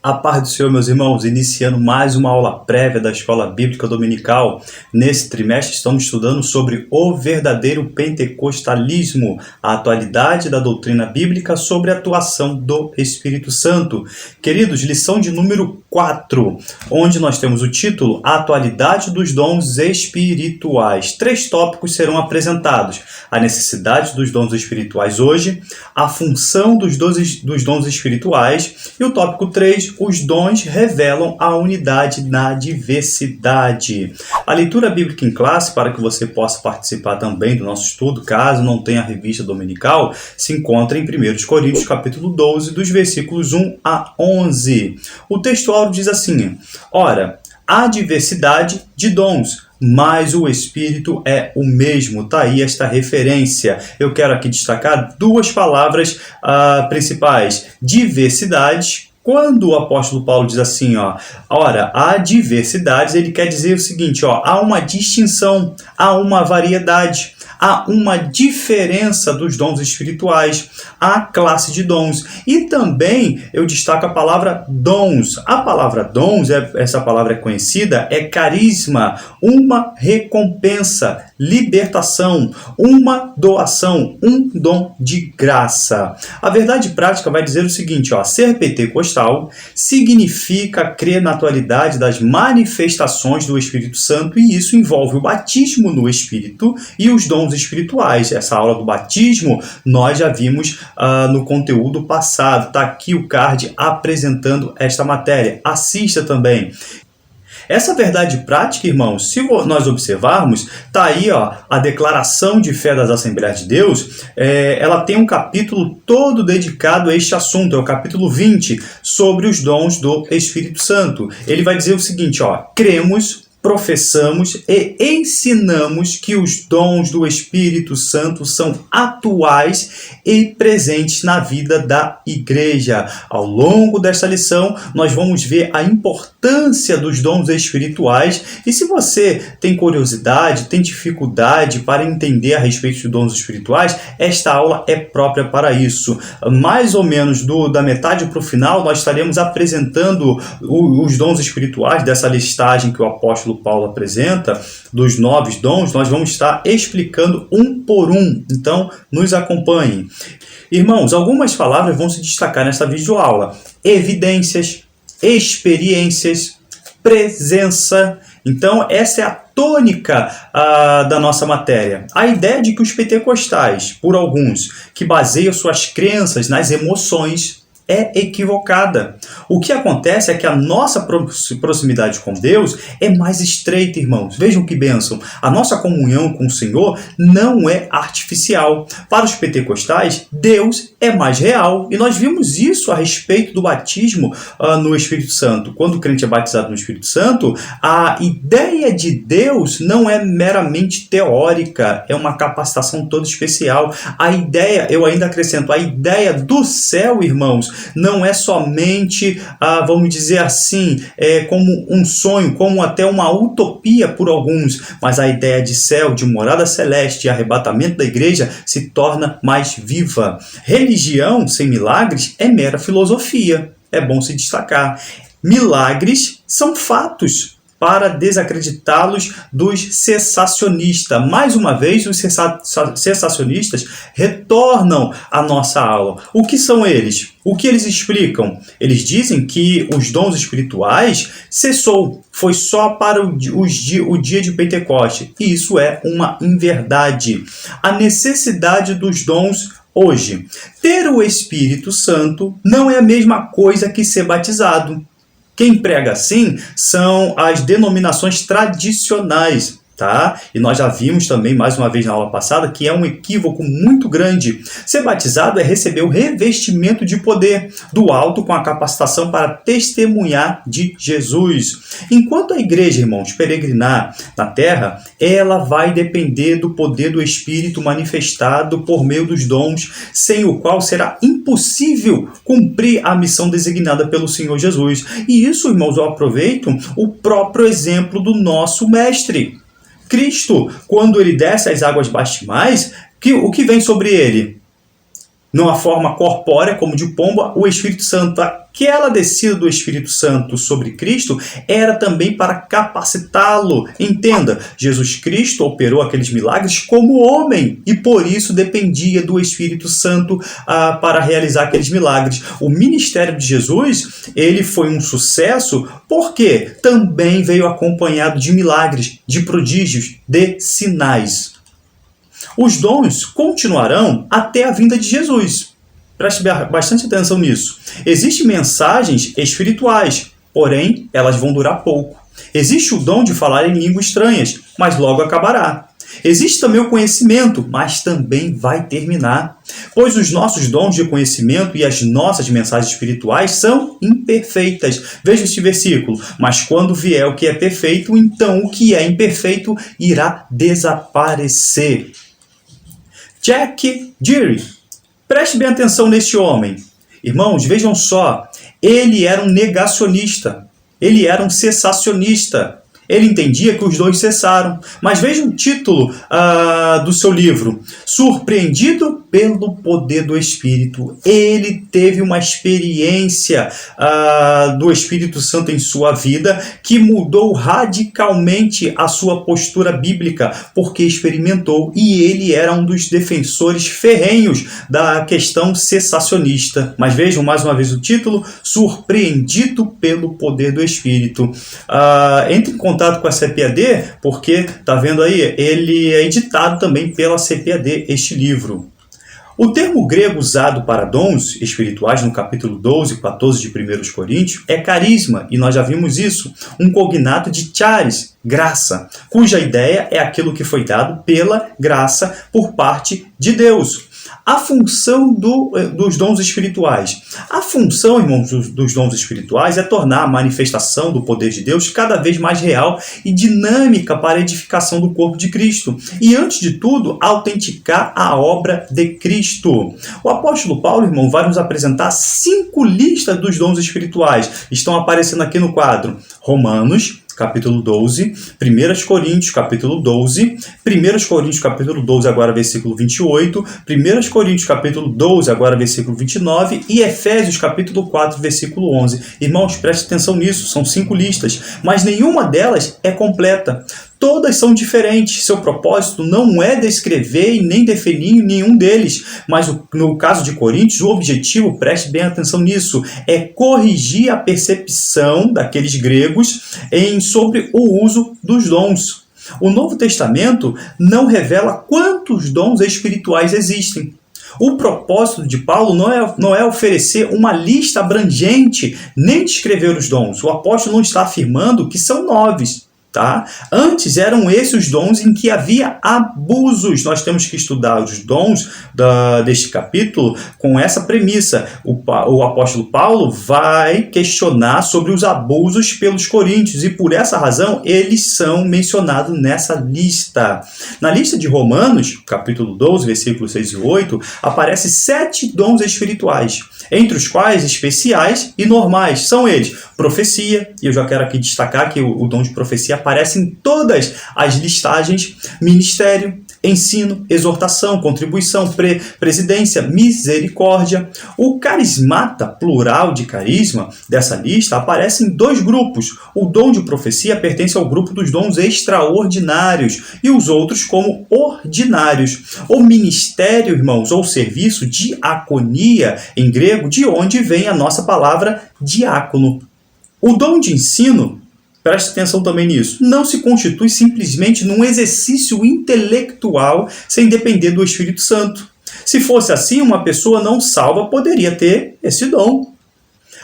A paz do Senhor, meus irmãos, iniciando mais uma aula prévia da Escola Bíblica Dominical. Nesse trimestre estamos estudando sobre o verdadeiro pentecostalismo, a atualidade da doutrina bíblica sobre a atuação do Espírito Santo. Queridos, lição de número 4, onde nós temos o título A Atualidade dos Dons Espirituais. 3 tópicos serão apresentados: a necessidade dos dons espirituais hoje, a função dos dons espirituais e o tópico 3, os dons revelam a unidade na diversidade. A leitura bíblica em classe, para que você possa participar também do nosso estudo, caso não tenha a revista dominical, se encontra em 1 Coríntios capítulo 12, dos versículos 1 a 11. O texto áureo diz assim: Ora, há diversidade de dons, mas o Espírito é o mesmo. Está aí esta referência. Eu quero aqui destacar 2 palavras principais: diversidade. Quando o apóstolo Paulo diz assim, ora, há diversidades, ele quer dizer o seguinte, há uma distinção, há uma variedade, há uma diferença dos dons espirituais, há classe de dons. E também eu destaco a palavra dons. A palavra dons, essa palavra é conhecida, é carisma, uma recompensa, libertação, uma doação, um dom de graça. A verdade prática vai dizer o seguinte, ser pentecostal significa crer na atualidade das manifestações do Espírito Santo, e isso envolve o batismo no Espírito e os dons espirituais. Essa aula do batismo nós já vimos no conteúdo passado. Está aqui o card apresentando esta matéria. Assista também. Essa verdade prática, irmãos, se nós observarmos, está aí a declaração de fé das Assembleias de Deus, ela tem um capítulo todo dedicado a este assunto, é o capítulo 20, sobre os dons do Espírito Santo. Ele vai dizer o seguinte, cremos, professamos e ensinamos que os dons do Espírito Santo são atuais e presentes na vida da igreja. Ao longo desta lição, nós vamos ver a importância dos dons espirituais, e se você tem curiosidade, tem dificuldade para entender a respeito dos dons espirituais, esta aula é própria para isso. Mais ou menos da metade para o final, nós estaremos apresentando os dons espirituais dessa listagem que o apóstolo Paulo apresenta, dos 9 dons. Nós vamos estar explicando um por um, então nos acompanhem. Irmãos, algumas palavras vão se destacar nessa videoaula: evidências, experiências, presença. Então essa é a tônica da nossa matéria. A ideia de que os pentecostais, por alguns, que baseiam suas crenças nas emoções, é equivocada. O que acontece é que a nossa proximidade com Deus é mais estreita, irmãos. Vejam que bênção. A nossa comunhão com o Senhor não é artificial. Para os pentecostais, Deus é mais real. E nós vimos isso a respeito do batismo no Espírito Santo. Quando o crente é batizado no Espírito Santo, a ideia de Deus não é meramente teórica, é uma capacitação toda especial. A ideia, eu ainda acrescento, a ideia do céu, irmãos, não é somente, vamos dizer assim, como um sonho, como até uma utopia por alguns, mas a ideia de céu, de morada celeste e arrebatamento da igreja se torna mais viva. Religião sem milagres é mera filosofia, é bom se destacar. Milagres são fatos, para desacreditá-los dos cessacionistas. Mais uma vez, os cessacionistas retornam à nossa aula. O que são eles? O que eles explicam? Eles dizem que os dons espirituais cessou, foi só para o dia de Pentecoste. E isso é uma inverdade. A necessidade dos dons hoje. Ter o Espírito Santo não é a mesma coisa que ser batizado. Quem prega assim são as denominações tradicionais, tá? E nós já vimos também, mais uma vez na aula passada, que é um equívoco muito grande. Ser batizado é receber o revestimento de poder do alto com a capacitação para testemunhar de Jesus. Enquanto a igreja, irmãos, peregrinar na terra, ela vai depender do poder do Espírito manifestado por meio dos dons, sem o qual será impossível cumprir a missão designada pelo Senhor Jesus. E isso, irmãos, eu aproveito o próprio exemplo do nosso mestre. Cristo, quando ele desce as águas batismais, o que vem sobre ele? numa forma corpórea, como de pomba, o Espírito Santo. Aquela descida do Espírito Santo sobre Cristo era também para capacitá-lo. Entenda, Jesus Cristo operou aqueles milagres como homem e por isso dependia do Espírito Santo para realizar aqueles milagres. O ministério de Jesus, ele foi um sucesso porque também veio acompanhado de milagres, de prodígios, de sinais. Os dons continuarão até a vinda de Jesus. Preste bastante atenção nisso. Existem mensagens espirituais, porém, elas vão durar pouco. Existe o dom de falar em línguas estranhas, mas logo acabará. Existe também o conhecimento, mas também vai terminar. Pois os nossos dons de conhecimento e as nossas mensagens espirituais são imperfeitas. Veja este versículo. Mas quando vier o que é perfeito, então o que é imperfeito irá desaparecer. Jack Deere. Preste bem atenção neste homem. Irmãos, vejam só. Ele era um negacionista. Ele era um cessacionista. Ele entendia que os dons cessaram. Mas veja o título do seu livro. Surpreendido pelo poder do Espírito. Ele teve uma experiência do Espírito Santo em sua vida que mudou radicalmente a sua postura bíblica, porque experimentou, e ele era um dos defensores ferrenhos da questão cessacionista. Mas vejam mais uma vez o título, Surpreendido pelo poder do Espírito. Entre em contato com a CPAD, porque, tá vendo aí, ele é editado também pela CPAD, este livro. O termo grego usado para dons espirituais no capítulo 12 e 14 de 1 Coríntios é carisma, e nós já vimos isso, um cognato de charis, graça, cuja ideia é aquilo que foi dado pela graça por parte de Deus. A função dos dons espirituais. A função, irmãos, dos dons espirituais é tornar a manifestação do poder de Deus cada vez mais real e dinâmica para a edificação do corpo de Cristo. E, antes de tudo, autenticar a obra de Cristo. O apóstolo Paulo, irmão, vai nos apresentar 5 listas dos dons espirituais. Estão aparecendo aqui no quadro. Romanos, capítulo 12, 1 Coríntios, capítulo 12, 1 Coríntios, capítulo 12, agora versículo 28, 1 Coríntios, capítulo 12, agora versículo 29 e Efésios, capítulo 4, versículo 11. Irmãos, preste atenção nisso, são 5 listas, mas nenhuma delas é completa. Todas são diferentes. Seu propósito não é descrever e nem definir nenhum deles. Mas no caso de Coríntios, o objetivo, preste bem atenção nisso, é corrigir a percepção daqueles gregos sobre o uso dos dons. O Novo Testamento não revela quantos dons espirituais existem. O propósito de Paulo não é oferecer uma lista abrangente, nem descrever os dons. O apóstolo não está afirmando que são 9. Tá? Antes eram esses os dons em que havia abusos. Nós temos que estudar os dons deste capítulo com essa premissa. O apóstolo Paulo vai questionar sobre os abusos pelos coríntios e por essa razão eles são mencionados nessa lista. Na lista de Romanos, capítulo 12, versículos 6 e 8, aparecem 7 dons espirituais, entre os quais especiais e normais. São eles: profecia, e eu já quero aqui destacar que o dom de profecia aparece em todas as listagens: ministério, ensino, exortação, contribuição, presidência, misericórdia. O carismata, plural de carisma, dessa lista aparece em 2 grupos. O dom de profecia pertence ao grupo dos dons extraordinários e os outros como ordinários. O ministério, irmãos, ou serviço, diaconia, em grego, de onde vem a nossa palavra diácono. O dom de ensino, preste atenção também nisso, não se constitui simplesmente num exercício intelectual sem depender do Espírito Santo. Se fosse assim, uma pessoa não salva poderia ter esse dom.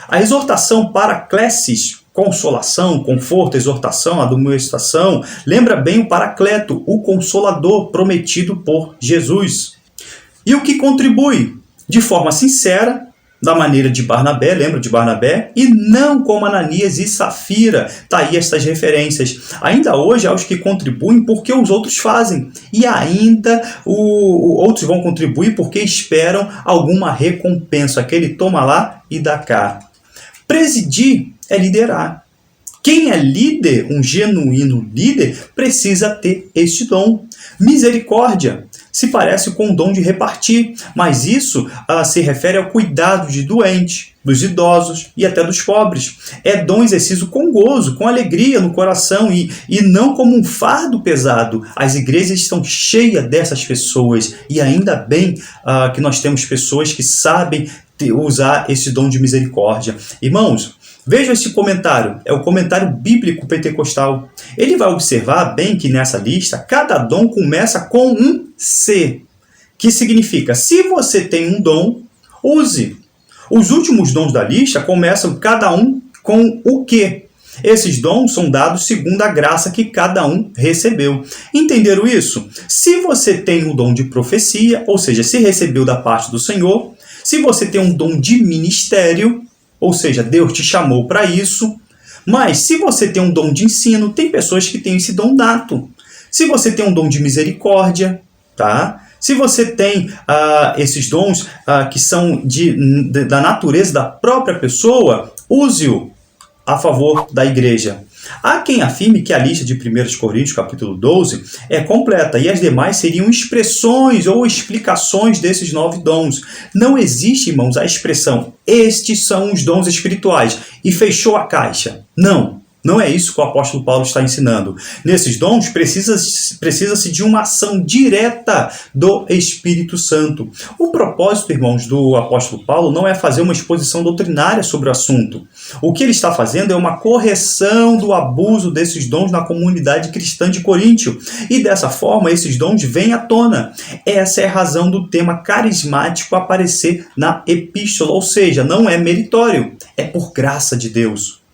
A exortação paraclesis, consolação, conforto, exortação, admoestação, lembra bem o Paracleto, o Consolador prometido por Jesus. E o que contribui? De forma sincera, da maneira de Barnabé, lembra de Barnabé? E não como Ananias e Safira. Está aí estas referências. Ainda hoje há os que contribuem porque os outros fazem. E ainda outros vão contribuir porque esperam alguma recompensa. Aquele toma lá e dá cá. Presidir é liderar. Quem é líder, um genuíno líder, precisa ter este dom. Misericórdia. se parece com o dom de repartir, mas isso se refere ao cuidado de doentes, dos idosos e até dos pobres. É dom exercido com gozo, com alegria no coração e não como um fardo pesado. As igrejas estão cheias dessas pessoas e ainda bem que nós temos pessoas que sabem usar esse dom de misericórdia. Irmãos, veja esse comentário, é o comentário bíblico pentecostal. Ele vai observar bem que nessa lista, cada dom começa com um C, que significa, se você tem um dom, use. Os últimos dons da lista começam cada um com o quê? Esses dons são dados segundo a graça que cada um recebeu. Entenderam isso? Se você tem um dom de profecia, ou seja, se recebeu da parte do Senhor, se você tem um dom de ministério, ou seja, Deus te chamou para isso. Mas se você tem um dom de ensino, tem pessoas que têm esse dom nato. Se você tem um dom de misericórdia, tá? Se você tem esses dons que são da natureza da própria pessoa, use-o a favor da igreja. Há quem afirme que a lista de 1 Coríntios, capítulo 12, é completa e as demais seriam expressões ou explicações desses 9 dons. Não existe, irmãos, a expressão, estes são os dons espirituais, e fechou a caixa. Não é isso que o apóstolo Paulo está ensinando. Nesses dons, precisa-se de uma ação direta do Espírito Santo. O propósito, irmãos, do apóstolo Paulo não é fazer uma exposição doutrinária sobre o assunto. O que ele está fazendo é uma correção do abuso desses dons na comunidade cristã de Coríntio. E dessa forma, esses dons vêm à tona. Essa é a razão do tema carismático aparecer na epístola, ou seja, não é meritório, é por graça de Deus.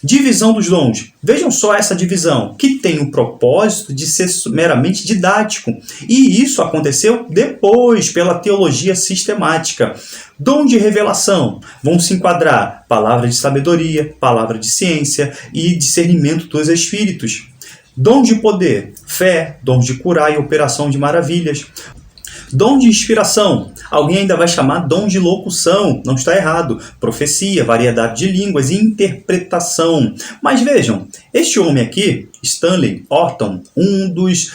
Divisão dos dons. Vejam só essa divisão, que tem o propósito de ser meramente didático. E isso aconteceu depois, pela teologia sistemática. Dom de revelação. Vão se enquadrar palavra de sabedoria, palavra de ciência e discernimento dos espíritos. Dom de poder. Fé, dom de curar e operação de maravilhas. Dom de inspiração. Alguém ainda vai chamar dom de locução, não está errado. Profecia, variedade de línguas e interpretação. Mas vejam, este homem aqui, Stanley Orton, um dos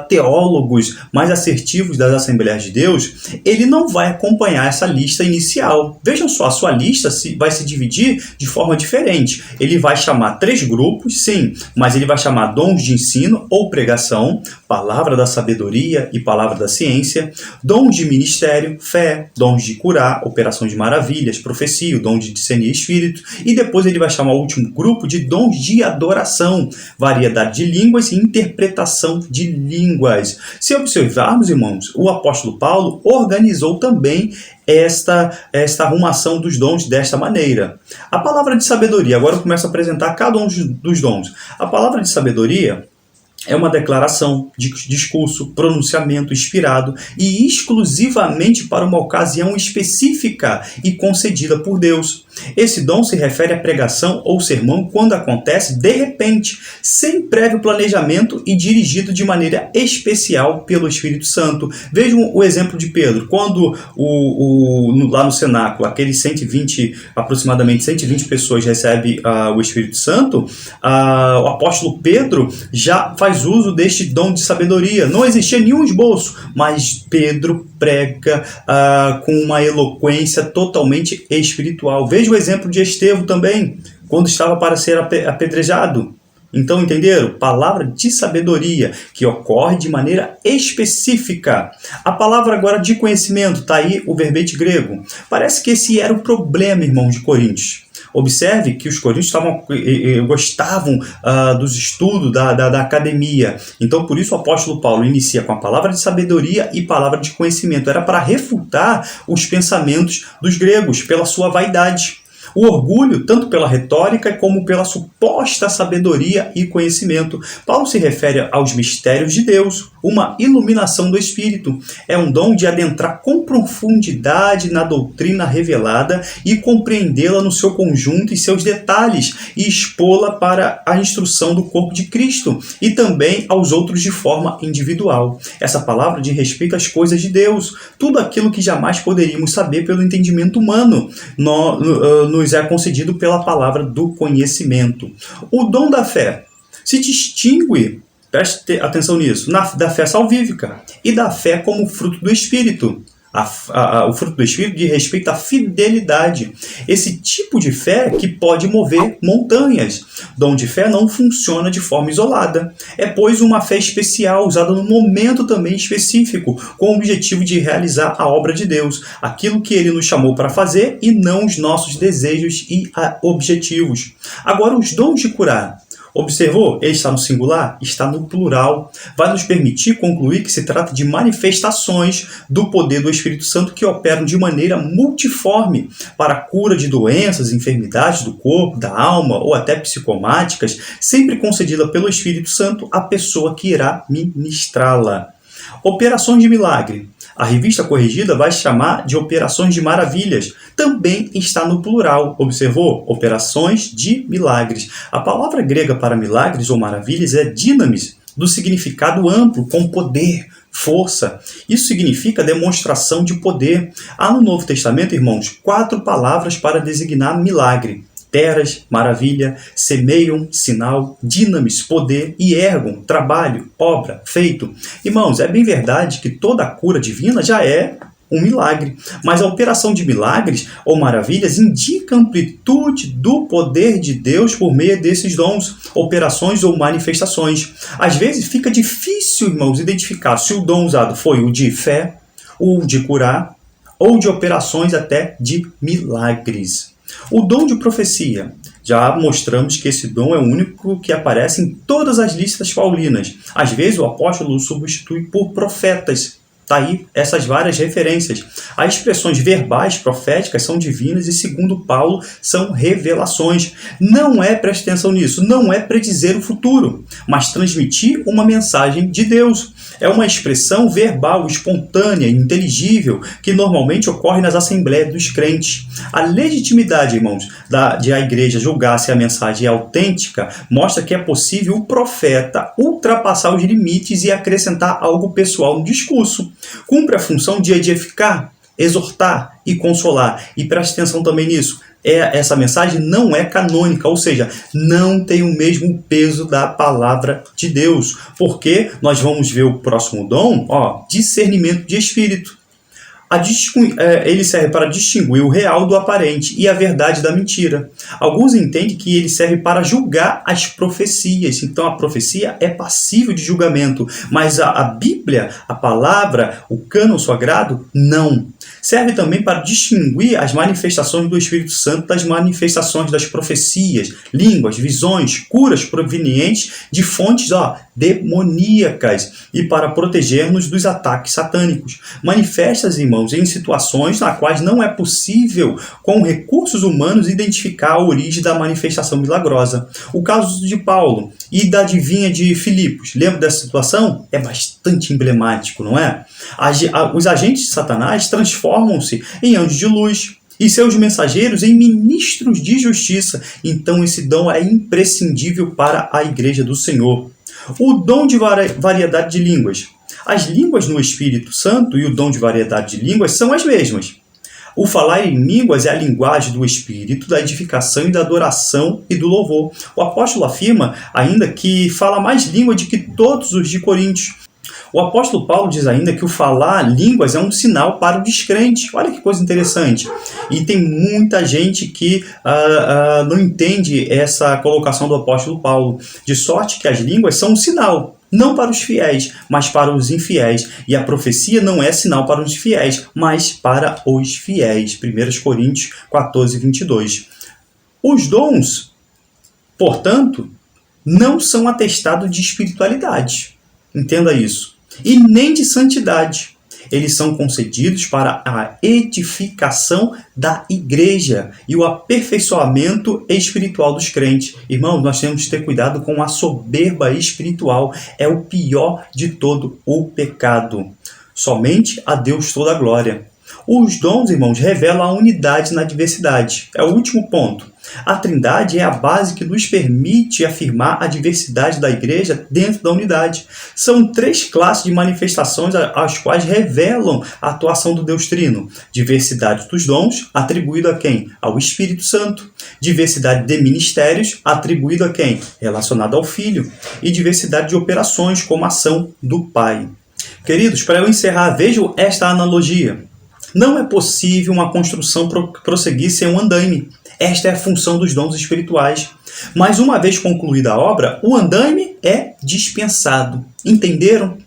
teólogos mais assertivos das Assembleias de Deus, ele não vai acompanhar essa lista inicial. Vejam só, a sua lista vai se dividir de forma diferente. Ele vai chamar 3 grupos, sim, mas ele vai chamar dons de ensino ou pregação, palavra da sabedoria e palavra da ciência, dons de ministério, fé, dons de curar, operação de maravilhas, profecia, o dom de discernir espírito, e depois ele vai chamar o último grupo de dons de adoração, variedade de línguas e interpretação de línguas. Se observarmos, irmãos, o apóstolo Paulo organizou também esta arrumação dos dons desta maneira. A palavra de sabedoria, agora eu começo a apresentar cada um dos dons. A palavra de sabedoria é uma declaração, discurso, pronunciamento inspirado e exclusivamente para uma ocasião específica e concedida por Deus. Esse dom se refere à pregação ou sermão quando acontece de repente, sem prévio planejamento e dirigido de maneira especial pelo Espírito Santo. Vejam o exemplo de Pedro. Quando lá no cenáculo, aqueles aproximadamente 120 pessoas recebem o Espírito Santo, o apóstolo Pedro já faz uso deste dom de sabedoria. Não existia nenhum esboço, mas Pedro prega com uma eloquência totalmente espiritual. Veja o exemplo de Estevão também, quando estava para ser apedrejado. Então, entenderam? Palavra de sabedoria, que ocorre de maneira específica. A palavra agora de conhecimento, está aí o verbete grego. Parece que esse era o problema, irmãos de Coríntios. Observe que os coríntios gostavam dos estudos da academia. Então, por isso o apóstolo Paulo inicia com a palavra de sabedoria e palavra de conhecimento. Era para refutar os pensamentos dos gregos pela sua vaidade. O orgulho, tanto pela retórica como pela suposta sabedoria e conhecimento. Paulo se refere aos mistérios de Deus, uma iluminação do Espírito. É um dom de adentrar com profundidade na doutrina revelada e compreendê-la no seu conjunto e seus detalhes e expô-la para a instrução do corpo de Cristo e também aos outros de forma individual. Essa palavra diz respeito às coisas de Deus, tudo aquilo que jamais poderíamos saber pelo entendimento humano, nos é concedido pela palavra do conhecimento. O dom da fé se distingue Preste atenção nisso. Da fé salvífica e da fé como fruto do Espírito. O fruto do Espírito diz respeito à fidelidade. Esse tipo de fé que pode mover montanhas. Dom de fé não funciona de forma isolada. É, pois, uma fé especial, usada num momento também específico, com o objetivo de realizar a obra de Deus, aquilo que Ele nos chamou para fazer e não os nossos desejos e objetivos. Agora, os dons de curar. Observou? Ele está no singular? Está no plural. Vai nos permitir concluir que se trata de manifestações do poder do Espírito Santo que operam de maneira multiforme para a cura de doenças, enfermidades do corpo, da alma ou até psicomáticas, sempre concedida pelo Espírito Santo à pessoa que irá ministrá-la. Operações de milagre. A revista corrigida vai chamar de operações de maravilhas. Também está no plural. Observou? Operações de milagres. A palavra grega para milagres ou maravilhas é dynamis, do significado amplo, com poder, força. Isso significa demonstração de poder. Há no Novo Testamento, irmãos, 4 palavras para designar milagre. Teras, maravilha, semeion, sinal, dynamis, poder, e ergon, trabalho, obra, feito. Irmãos, é bem verdade que toda a cura divina já é um milagre, mas a operação de milagres ou maravilhas indica a amplitude do poder de Deus por meio desses dons, operações ou manifestações. Às vezes fica difícil, irmãos, identificar se o dom usado foi o de fé, o de curar, ou de operações até de milagres. O dom de profecia. Já mostramos que esse dom é o único que aparece em todas as listas paulinas. Às vezes o apóstolo o substitui por profetas. Está aí essas várias referências. As expressões verbais proféticas são divinas e, segundo Paulo, são revelações. Não é, preste atenção nisso, não é predizer o futuro, mas transmitir uma mensagem de Deus. É uma expressão verbal, espontânea, inteligível, que normalmente ocorre nas assembleias dos crentes. A legitimidade, irmãos, de a igreja julgar se a mensagem é autêntica, mostra que é possível o profeta ultrapassar os limites e acrescentar algo pessoal no discurso. Cumpre a função de edificar, exortar e consolar. E preste atenção também nisso. Essa mensagem não é canônica, ou seja, não tem o mesmo peso da palavra de Deus. Porque nós vamos ver o próximo dom, discernimento de espírito. Ele serve para distinguir o real do aparente e a verdade da mentira. Alguns entendem que ele serve para julgar as profecias. Então a profecia é passível de julgamento, mas a Bíblia, a palavra, o cânon sagrado, não. Serve também para distinguir as manifestações do Espírito Santo das manifestações das profecias, línguas, visões, curas provenientes de fontes demoníacas e para proteger-nos dos ataques satânicos. Manifesta-se, irmãos, em situações nas quais não é possível, com recursos humanos, identificar a origem da manifestação milagrosa. O caso de Paulo e da adivinha de Filipos, lembra dessa situação? É bastante emblemático, não é? Os agentes de Satanás transformam-se em anjos de luz e seus mensageiros em ministros de justiça. Então esse dom é imprescindível para a igreja do Senhor. O dom de variedade de línguas. As línguas no Espírito Santo e o dom de variedade de línguas são as mesmas. O falar em línguas é a linguagem do Espírito, da edificação e da adoração e do louvor. O apóstolo afirma ainda que fala mais língua do que todos os de Coríntios. O apóstolo Paulo diz ainda que o falar línguas é um sinal para o descrente. Olha que coisa interessante. E tem muita gente que não entende essa colocação do apóstolo Paulo. De sorte que as línguas são um sinal, não para os fiéis, mas para os infiéis. E a profecia não é sinal para os fiéis, mas para os fiéis. 1 Coríntios 14, 22. Os dons, portanto, não são atestado de espiritualidade. Entenda isso. E nem de santidade. Eles são concedidos para a edificação da igreja e o aperfeiçoamento espiritual dos crentes. Irmãos, nós temos que ter cuidado com a soberba espiritual. É o pior de todo o pecado. Somente a Deus toda a glória. Os dons, irmãos, revelam a unidade na diversidade. É o último ponto. A Trindade é a base que nos permite afirmar a diversidade da igreja dentro da unidade. São 3 classes de manifestações as quais revelam a atuação do Deus Trino. Diversidade dos dons, atribuído a quem? Ao Espírito Santo. Diversidade de ministérios, atribuído a quem? Relacionado ao Filho. E diversidade de operações, como ação do Pai. Queridos, para eu encerrar, vejam esta analogia. Não é possível uma construção prosseguir sem um andaime. Esta é a função dos dons espirituais. Mas uma vez concluída a obra, o andaime é dispensado. Entenderam?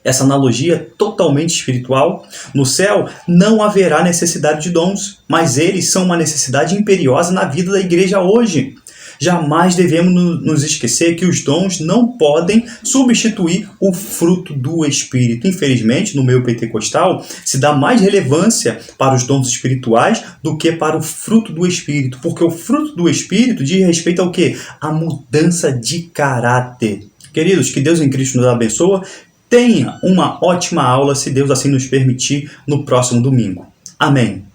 Essa analogia é totalmente espiritual. No céu não haverá necessidade de dons, mas eles são uma necessidade imperiosa na vida da igreja hoje. Jamais devemos nos esquecer que os dons não podem substituir o fruto do Espírito. Infelizmente, no meio pentecostal, se dá mais relevância para os dons espirituais do que para o fruto do Espírito. Porque o fruto do Espírito diz respeito ao quê? A mudança de caráter. Queridos, que Deus em Cristo nos abençoe. Tenha uma ótima aula, se Deus assim nos permitir, no próximo domingo. Amém.